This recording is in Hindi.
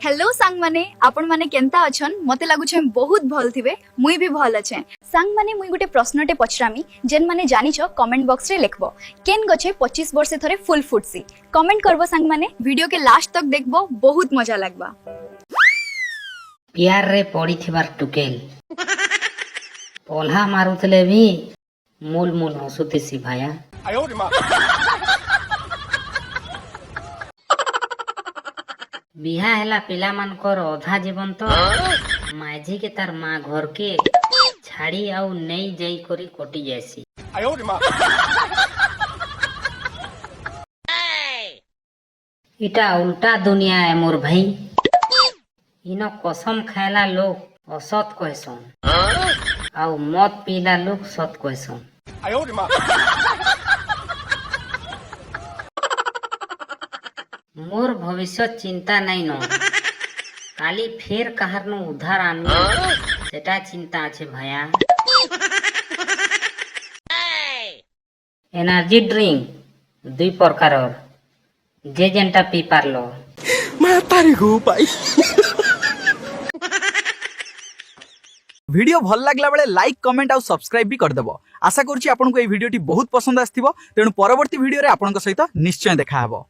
हेलो सांग माने आपण माने केंता अछन मते लागुछे बहुत भल थिबे मुई भी भल अछे सांग माने मुई गुटे प्रश्नटे पछरामी जेन माने जानिछो कमेंट बॉक्स रे लिखबो केन गछे 25 वर्ष थरे फुल फुटसी कमेंट करबो सांग माने वीडियो के लास्ट तक देखबो बहुत मजा लागबा प्यार रे पड़ी थिबार टुकेल पोल्हा मारुतले भी मूल मूल हसुतेसी भाया बिहा हैला पिला मानकर अधा जीवन तो माझी के तार माँ घर के छाड़ी आउ नहीं जाई करी कटी जैसी इटा उल्टा दुनिया है मोर भाई इनो कसम खायला लोग असत कहसन आउ मत पीला लोग सत कहसन मोर भविष्य चिंता नहीं न काली फेर कहार नो उधार आनी सेटा चिंता আছে भाया एनर्जी ड्रिंक दुई प्रकार जे जेनटा पी पारलो मैं तारी गो पाई वीडियो भल लागला बेले लाइक कमेंट आउ सब्सक्राइब भी कर देबो आशा करूची आपन को ए वीडियोटी बहुत पसंद आस्थिबो तेणु परवर्ती वीडियो रे आपन को सहित निश्चय देखा हबो।